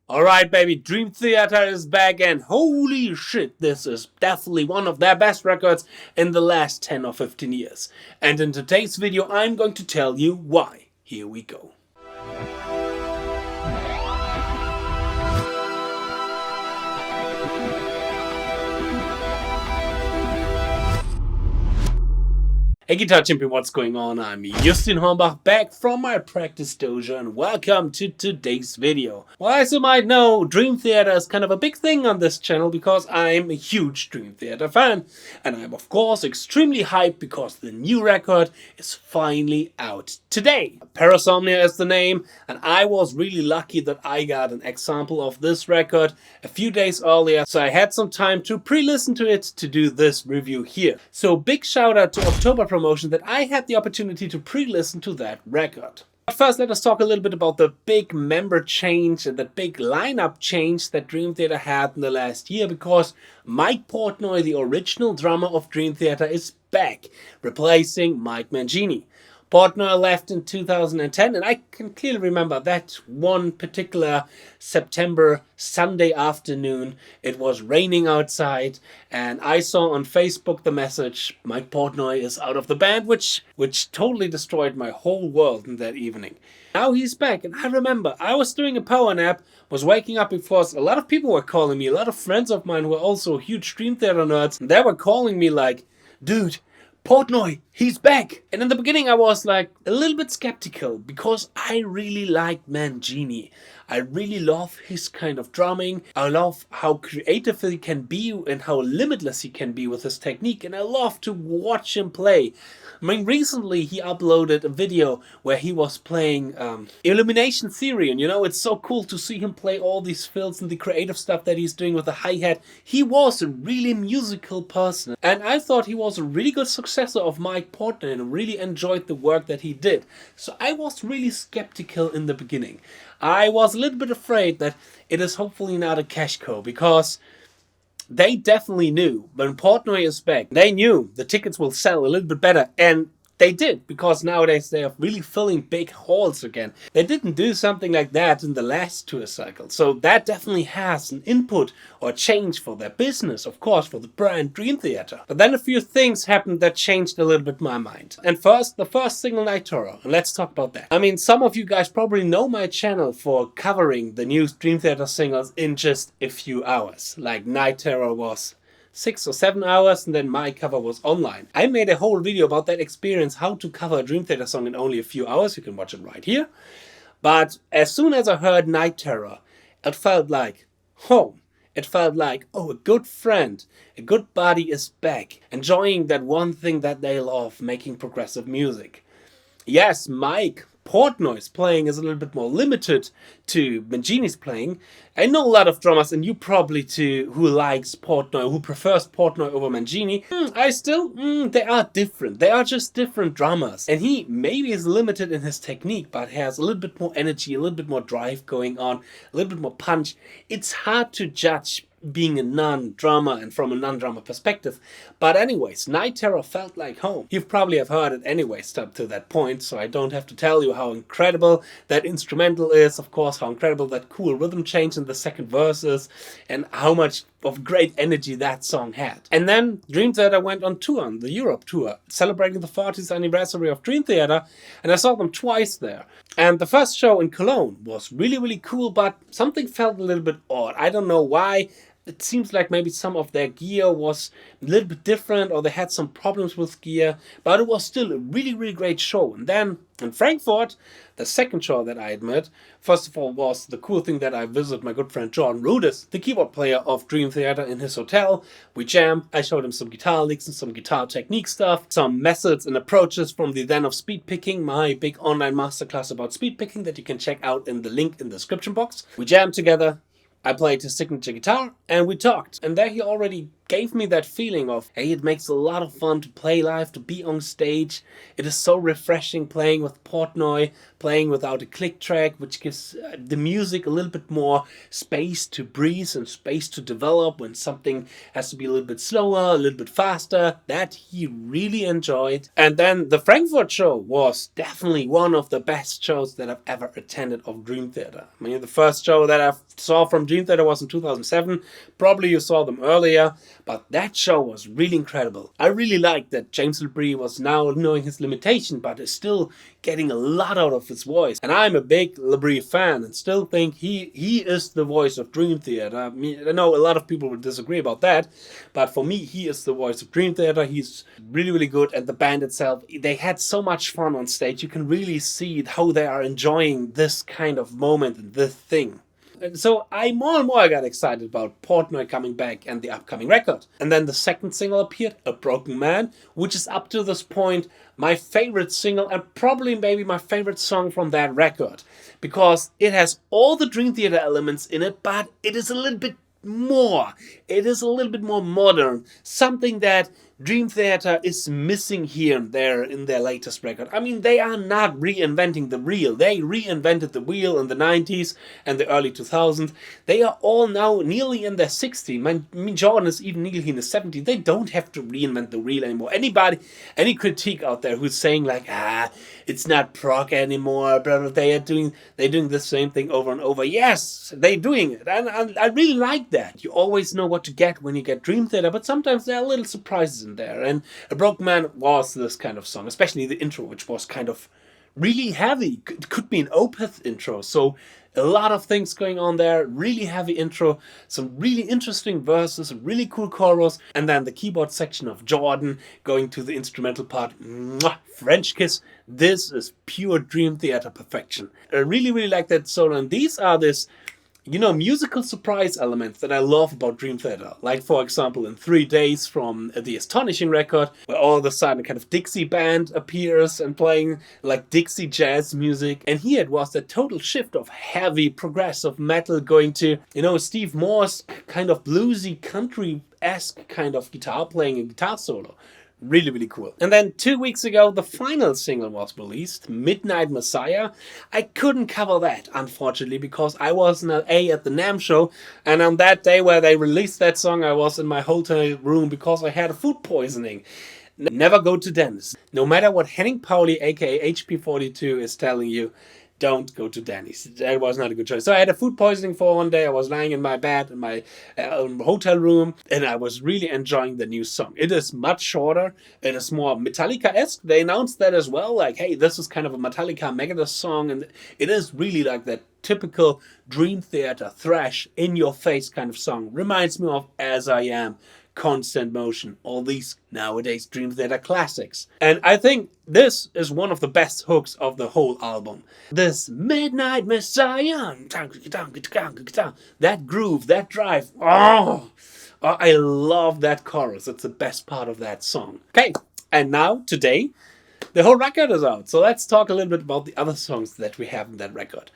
Alright baby, Dream Theater is back and holy shit, this is definitely one of their best records in the last 10 or 15 years. And in today's video I'm going to tell you why. Here we go. Hey Guitar Champion, what's going on? I'm 𝙎𝙤𝙢𝙚𝗏, back from my practice dojo, and welcome to today's video. Well, as you might know, Dream Theater is kind of a big thing on this channel because I'm a huge Dream Theater fan. And I'm of course extremely hyped because the new record is finally out today. 𝙬𝙤𝙢𝙢𝙦 is the name, and I was really lucky that I got an example of this record a few days earlier, so I had some time to pre-listen to it to do this review here. So big shout out to October Promotion that I had the opportunity to pre-listen to that record. But first, let us talk a little bit about the big member change and the big lineup change that Dream Theater had in the last year, because Mike Portnoy, the original drummer of Dream Theater, is back, replacing Mike Mangini. Portnoy left in 2010, and I can clearly remember that one particular September Sunday afternoon. It was raining outside, and I saw on Facebook the message, Mike Portnoy is out of the band, which totally destroyed my whole world in that evening. Now he's back, and I remember I was doing a power nap, was waking up because a lot of people were calling me, a lot of friends of mine who were also huge Dream Theater nerds, and they were calling me like, dude, Portnoy, he's back! And in the beginning I was like a little bit skeptical because I really like Mangini. I really love his kind of drumming. I love how creative he can be and how limitless he can be with his technique, and I love to watch him play. I mean, recently he uploaded a video where he was playing Elimination Theory, and you know, it's so cool to see him play all these fills and the creative stuff that he's doing with the hi-hat. He was a really musical person, and I thought he was a really good successor of Mike Portnoy and really enjoyed the work that he did. So I was really skeptical in the beginning. I was a little bit afraid that it is hopefully not a cash cow, because they definitely knew when Portnoy is back, they knew the tickets will sell a little bit better, and they did, because nowadays they are really filling big halls again. They didn't do something like that in the last tour cycle, so that definitely has an input or change for their business, of course, for the brand Dream Theater. But then a few things happened that changed a little bit my mind. And first, the first single, Night Terror, and let's talk about that. I mean, some of you guys probably know my channel for covering the new Dream Theater singles in just a few hours. Like Night Terror was 6 or 7 hours, and then my cover was online. I made a whole video about that experience, how to cover a Dream Theater song in only a few hours. You can watch it right here. But as soon as I heard Night Terror, it felt like home. It felt like, oh, a good friend, a good buddy is back, enjoying that one thing that they love, making progressive music. Yes, Mike Portnoy's playing is a little bit more limited to Mangini's playing. I know a lot of drummers, and you probably too, who likes Portnoy, who prefers Portnoy over Mangini. They are different. They are just different drummers. And he maybe is limited in his technique, but has a little bit more energy, a little bit more drive going on, a little bit more punch. It's hard to judge being a non-drummer and from a non-drummer perspective. But anyways, Night Terror felt like home. You probably have heard it anyways up to that point, so I don't have to tell you how incredible that instrumental is, of course, how incredible that cool rhythm change in the second verse is, and how much of great energy that song had. And then Dream Theater went on tour, on the Europe tour, celebrating the 40th anniversary of Dream Theater, and I saw them twice there. And the first show in Cologne was really, really cool, but something felt a little bit odd. I don't know why. It seems like maybe some of their gear was a little bit different, or they had some problems with gear, but it was still a really, really great show. And then in Frankfurt, the second show that I admit, first of all, was the cool thing that I visited my good friend John Rudis, the keyboard player of Dream Theater, in his hotel. We jammed, I showed him some guitar licks and some guitar technique stuff, some methods and approaches from the ZEN of Speedpicking, my big online masterclass about speedpicking that you can check out in the link in the description box. We jammed together. I played his signature guitar, and we talked. And there he already gave me that feeling of, hey, it makes a lot of fun to play live, to be on stage. It is so refreshing playing with Portnoy, playing without a click track, which gives the music a little bit more space to breathe and space to develop when something has to be a little bit slower, a little bit faster. That he really enjoyed. And then the Frankfurt show was definitely one of the best shows that I've ever attended of Dream Theater. I mean, the first show that I've saw from Dream Theater was in 2007. Probably you saw them earlier, but that show was really incredible. I really liked that James LeBrie was now knowing his limitation, but is still getting a lot out of his voice. And I'm a big LeBrie fan and still think he is the voice of Dream Theater. I know a lot of people would disagree about that, but for me, he is the voice of Dream Theater. He's really, really good. And the band itself, they had so much fun on stage. You can really see how they are enjoying this kind of moment and this thing. And so I more and more got excited about Portnoy coming back and the upcoming record. And then the second single appeared, A Broken Man, which is up to this point my favorite single and probably maybe my favorite song from that record. Because it has all the Dream Theater elements in it, but it is a little bit more. It is a little bit more modern. Something that Dream Theater is missing here and there in their latest record. I mean, they are not reinventing the wheel. They reinvented the wheel in the 90s and the early 2000s. They are all now nearly in their 60s. I mean, Jordan is even nearly in the 70s. They don't have to reinvent the wheel anymore. Anybody, any critique out there who's saying like, it's not prog anymore, blah, blah, they're doing the same thing over and over. Yes, they're doing it. And I really like that. You always know what to get when you get Dream Theater, but sometimes there are little surprises in there. And A Broken Man was this kind of song, especially the intro, which was kind of really heavy. It could be an Opeth intro. So a lot of things going on there, really heavy intro, some really interesting verses, really cool chorus, and then the keyboard section of Jordan going to the instrumental part. Mwah, French kiss. This is pure Dream Theater perfection. I really, really like that solo, and these are this, you know, musical surprise elements that I love about Dream Theater. Like, for example, in 3 Days from the Astonishing record, where all of a sudden a kind of Dixie band appears and playing like Dixie jazz music. And here it was a total shift of heavy progressive metal going to, you know, Steve Moore's kind of bluesy country-esque kind of guitar playing and guitar solo. Really, really cool. And then 2 weeks ago, the final single was released, Midnight Messiah. I couldn't cover that, unfortunately, because I was in LA at the NAMM show, and on that day where they released that song, I was in my hotel room because I had food poisoning. Never go to Dennis. No matter what Henning Pauli, aka HP42, is telling you, don't go to Denny's. That was not a good choice. So I had a food poisoning for 1 day. I was lying in my bed in my hotel room, and I was really enjoying the new song. It is much shorter. It is more Metallica-esque. They announced that as well. Like, hey, this is kind of a Metallica Megadeth song, and it is really like that typical Dream Theater thrash, in-your-face kind of song. Reminds me of As I Am, Constant Motion, all these nowadays Dream Theater classics. And I think this is one of the best hooks of the whole album. This Midnight Messiah, that groove, that drive, oh, I love that chorus. It's the best part of that song. Okay, and now, today, the whole record is out. So let's talk a little bit about the other songs that we have in that record.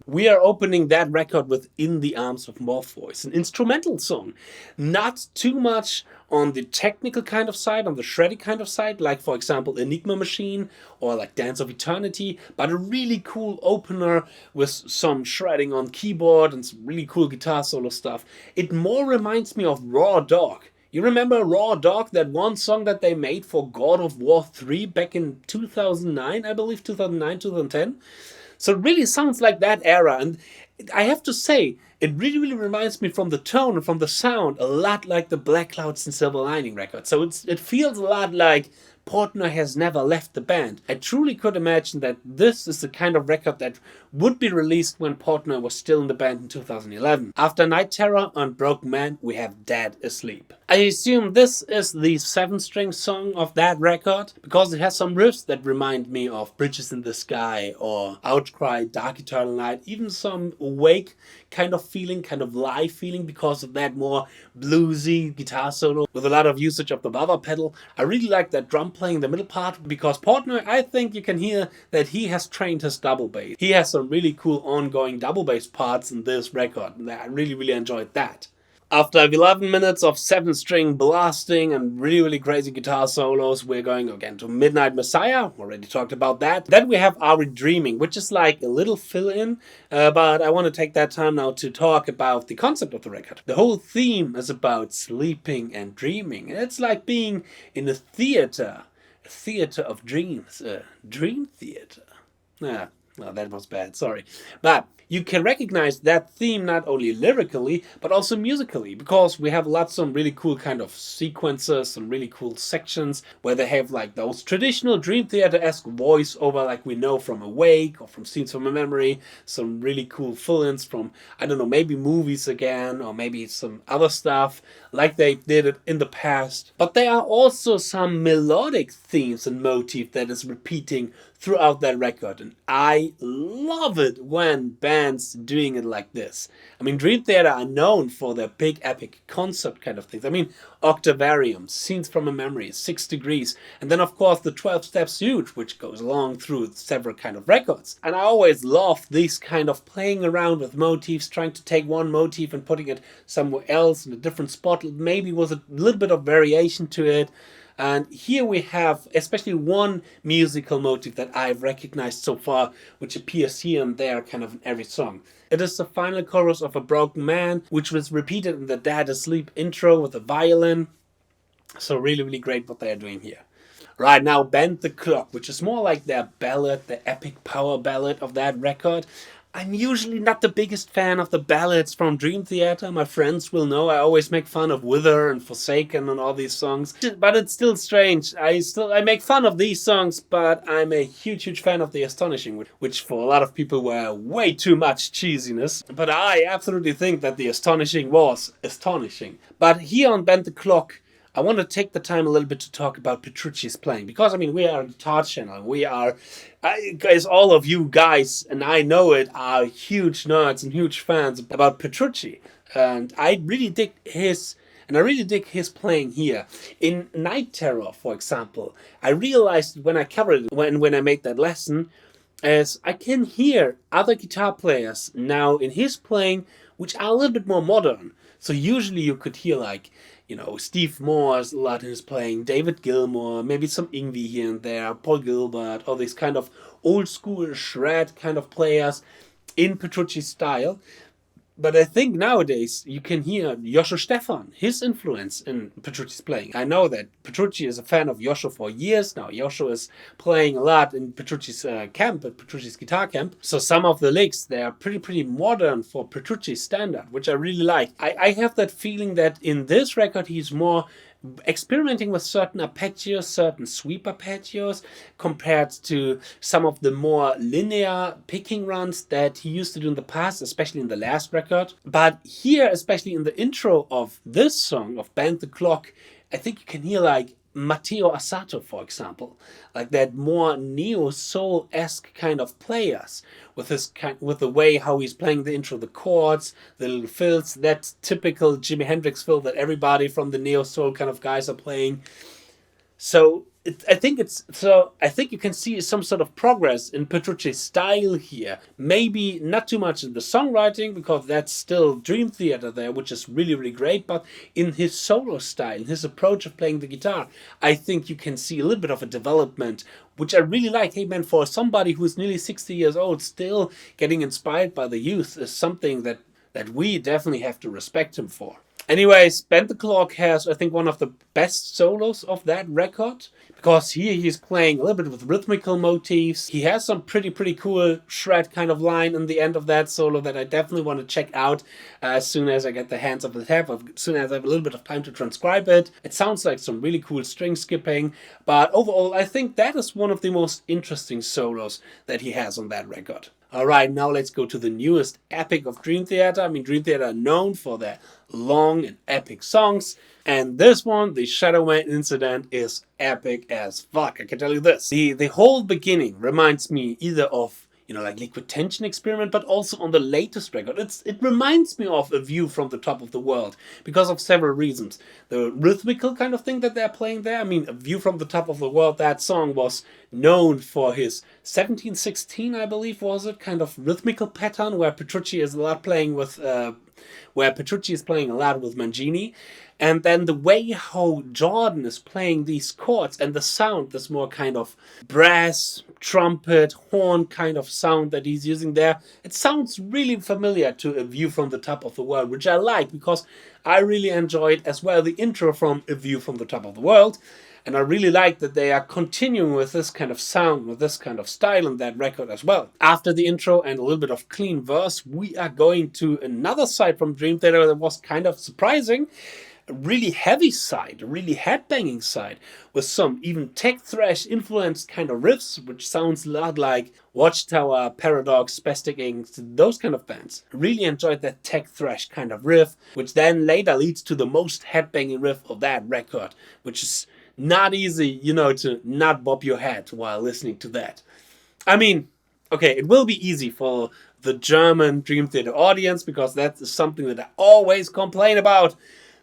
We are opening that record with In the Arms of Morpheus, an instrumental song. Not too much on the technical kind of side, on the shreddy kind of side, like for example Enigma Machine or like Dance of Eternity, but a really cool opener with some shredding on keyboard and some really cool guitar solo stuff. It more reminds me of Raw Dog. You remember Raw Dog, that one song that they made for God of War 3 back in 2009, I believe, 2009, 2010? So it really sounds like that era, and I have to say, it really, really reminds me from the tone and from the sound a lot like the Black Clouds and Silver Lining record. So it feels a lot like Portnoy has never left the band. I truly could imagine that this is the kind of record that would be released when Portnoy was still in the band in 2011. After Night Terror on Broken Man, we have Dead Asleep. I assume this is the 7-string song of that record, because it has some riffs that remind me of Bridges in the Sky or Outcry, Dark Eternal Night, even some Awake kind of feeling, kind of live feeling, because of that more bluesy guitar solo with a lot of usage of the buzzer pedal. I really like that drum playing the middle part, because Portnoy, I think you can hear that he has trained his double bass. He has some really cool ongoing double bass parts in this record, and I really, really enjoyed that. After 11 minutes of 7-string blasting and really, really crazy guitar solos, we're going again to Midnight Messiah. Already talked about that. Then we have Are We Dreaming, which is like a little fill-in, but I want to take that time now to talk about the concept of the record. The whole theme is about sleeping and dreaming. It's like being in a theater of dreams, a dream theater. Well, that was bad, sorry. But you can recognize that theme not only lyrically, but also musically, because we have lots of really cool kind of sequences, some really cool sections where they have like those traditional Dream Theater-esque voiceover like we know from Awake or from Scenes from a Memory, some really cool fill-ins from, I don't know, maybe movies again, or maybe some other stuff like they did it in the past. But there are also some melodic themes and motif that is repeating throughout that record, and I love it when bands doing it like this. I mean, Dream Theater are known for their big epic concept kind of things. I mean, Octavarium, Scenes from a Memory, 6 Degrees, and then of course the 12-step suite, which goes along through several kind of records. And I always love these kind of playing around with motifs, trying to take one motif and putting it somewhere else in a different spot, maybe with a little bit of variation to it. And here we have especially one musical motif that I've recognized so far, which appears here and there kind of in every song. It is the final chorus of A Broken Man, which was repeated in the Dad Asleep intro with a violin. So really, really great what they are doing here. Right, now Bend the Clock, which is more like their ballad, the epic power ballad of that record. I'm usually not the biggest fan of the ballads from Dream Theater. My friends will know I always make fun of Wither and Forsaken and all these songs. But it's still strange. I make fun of these songs, but I'm a huge fan of The Astonishing, which for a lot of people were way too much cheesiness. But I absolutely think that The Astonishing was astonishing. But here on Bend the Clock, I want to take the time a little bit to talk about Petrucci's playing, because I mean we are a guitar channel. We are, guys, all of you guys, and I know it, are huge nerds and huge fans about Petrucci, and I really dig his playing here. In Night Terror, for example, I realized when I covered it, when I made that lesson, as I can hear other guitar players now in his playing, which are a little bit more modern. So usually you could hear like, you know, Steve Morse a lot in his playing, David Gilmour, maybe some Yngwie here and there, Paul Gilbert, all these kind of old school shred kind of players in Petrucci's style. But I think nowadays you can hear Joshua Stephan, his influence in Petrucci's playing. I know that Petrucci is a fan of Joshua for years now. Joshua is playing a lot in Petrucci's camp, at Petrucci's guitar camp. So some of the licks, they are pretty modern for Petrucci's standard, which I really like. I have that feeling that in this record he's more experimenting with certain arpeggios, certain sweep arpeggios, compared to some of the more linear picking runs that he used to do in the past, especially in the last record. But here, especially in the intro of this song, of Bend the Clock, I think you can hear like Matteo Assato, for example, like that more neo-soul-esque kind of players, with the way how he's playing the intro, the chords, the little fills, that typical Jimi Hendrix fill that everybody from the neo-soul kind of guys are playing. So I think you can see some sort of progress in Petrucci's style here. Maybe not too much in the songwriting, because that's still Dream Theater there, which is really great, but in his solo style, in his approach of playing the guitar, I think you can see a little bit of a development, which I really like. Hey man, for somebody who's nearly 60 years old, still getting inspired by the youth is something that we definitely have to respect him for. Anyways, Bend the Clock has, I think, one of the best solos of that record, because here he's playing a little bit with rhythmical motifs. He has some pretty cool shred kind of line in the end of that solo that I definitely want to check out as soon as I get the hands of the tab, as soon as I have a little bit of time to transcribe it. It sounds like some really cool string skipping, but overall I think that is one of the most interesting solos that he has on that record. Alright, now let's go to the newest epic of Dream Theater. I mean, Dream Theater are known for their long and epic songs, and this one, the Shadow Man Incident, is epic as fuck, I can tell you this. The whole beginning reminds me either of, you know, like Liquid Tension Experiment, but also on the latest record. It reminds me of A View from the Top of the World, because of several reasons. The rhythmical kind of thing that they're playing there. I mean, A View from the Top of the World, that song was known for his 1716, I believe, was it, kind of rhythmical pattern, where Petrucci is a lot playing with Mangini. And then the way how Jordan is playing these chords and the sound, this more kind of brass, trumpet, horn kind of sound that he's using there, it sounds really familiar to A View from the Top of the World, which I like, because I really enjoyed as well the intro from A View from the Top of the World. And I really like that they are continuing with this kind of sound, with this kind of style in that record as well. After the intro and a little bit of clean verse, we are going to another side from Dream Theater that was kind of surprising. A really heavy side, a really headbanging side, with some even tech thrash influenced kind of riffs, which sounds a lot like Watchtower, Paradox, Spastic Inc., those kind of bands. Really enjoyed that tech thrash kind of riff, which then later leads to the most headbanging riff of that record, which is not easy, you know, to not bob your head while listening to that. I mean, okay, it will be easy for the German Dream Theater audience, because that is something that I always complain about.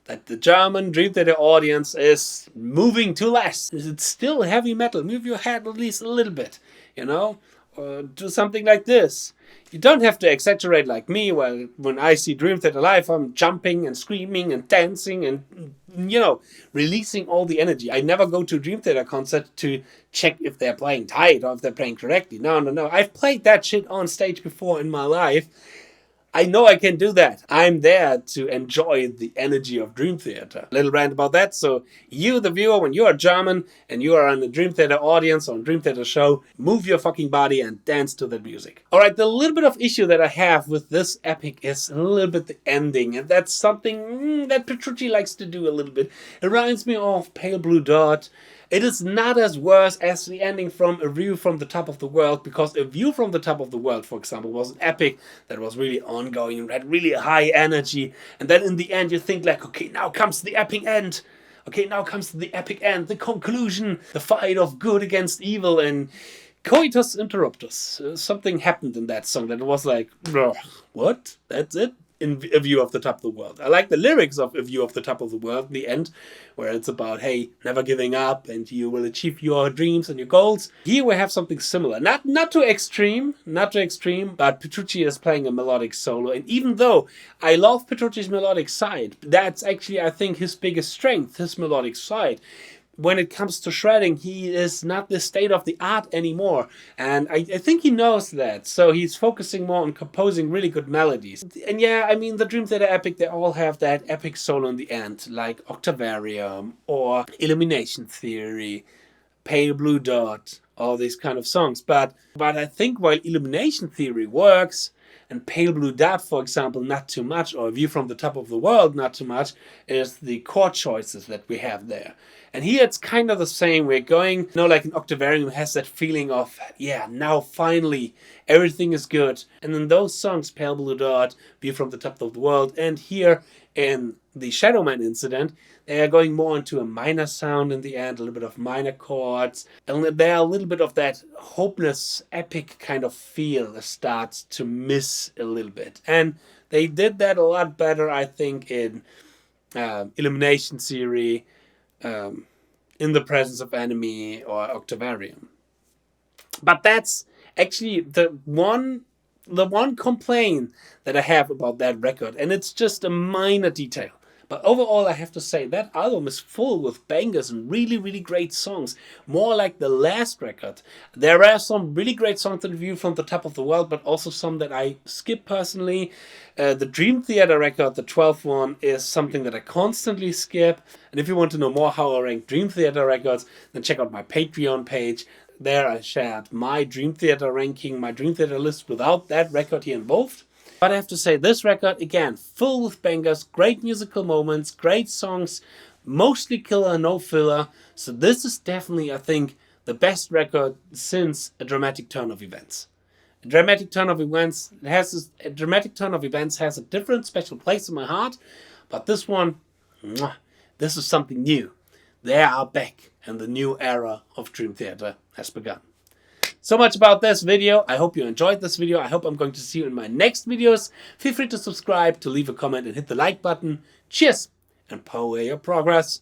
That the German Dream Theater audience is moving too less. It's still heavy metal. Move your head at least a little bit, you know? Or do something like this. You don't have to exaggerate like me. Well, when I see Dream Theater live, I'm jumping and screaming and dancing and, you know, releasing all the energy. I never go to a Dream Theater concert to check if they're playing tight or if they're playing correctly. No. I've played that shit on stage before in my life. I know I can do that. I'm there to enjoy the energy of Dream Theater. Little rant about that. So you, the viewer, when you are German and you are in the Dream Theater audience or a Dream Theater show, move your fucking body and dance to that music. Alright, the little bit of issue that I have with this epic is a little bit the ending. And that's something that Petrucci likes to do a little bit. It reminds me of Pale Blue Dot. It is not as worse as the ending from A View from the Top of the World, because A View from the Top of the World, for example, was an epic that was really ongoing, had really high energy, and then in the end you think like, okay, now comes the epic end. Okay, now comes the epic end, the conclusion, the fight of good against evil, and coitus interruptus. Something happened in that song that was like, what? That's it? In A View of the Top of the World. I like the lyrics of A View of the Top of the World in the end, where it's about, hey, never giving up and you will achieve your dreams and your goals. Here we have something similar. Not too extreme, but Petrucci is playing a melodic solo. And even though I love Petrucci's melodic side, that's actually, I think, his biggest strength, his melodic side. When it comes to shredding, he is not the state of the art anymore. And I think he knows that. So he's focusing more on composing really good melodies. And yeah, I mean, the Dream Theater epic, they all have that epic solo in the end, like Octavarium or Illumination Theory, Pale Blue Dot, all these kind of songs. But I think while Illumination Theory works, and Pale Blue Dot, for example, not too much, or A View from the Top of the World, not too much, is the chord choices that we have there. And here it's kind of the same. We're going, you know, like an Octavarium has that feeling of, yeah, now finally everything is good. And in those songs, Pale Blue Dot, View from the Top of the World, and here in the Shadow Man incident, they are going more into a minor sound in the end, a little bit of minor chords. And there are a little bit of that hopeless, epic kind of feel that starts to miss a little bit. And they did that a lot better, I think, in Illumination Theory, In the Presence of Enemy, or Octavarium. But that's actually the one complaint that I have about that record, and it's just a minor detail. But overall, I have to say, that album is full with bangers and really, really great songs. More like the last record. There are some really great songs in View from the Top of the World, but also some that I skip personally. The Dream Theater record, the 12th one, is something that I constantly skip. And if you want to know more how I rank Dream Theater records, then check out my Patreon page. There I shared my Dream Theater ranking, my Dream Theater list without that record here involved. But I have to say, this record, again, full with bangers, great musical moments, great songs, mostly killer, no filler. So this is definitely, I think, the best record since A Dramatic Turn of Events. A Dramatic Turn of Events has a different special place in my heart, but this one, this is something new. They are back, and the new era of Dream Theater has begun. So much about this video. I hope you enjoyed this video. I hope I'm going to see you in my next videos. Feel free to subscribe, to leave a comment, and hit the like button. Cheers, and power your progress.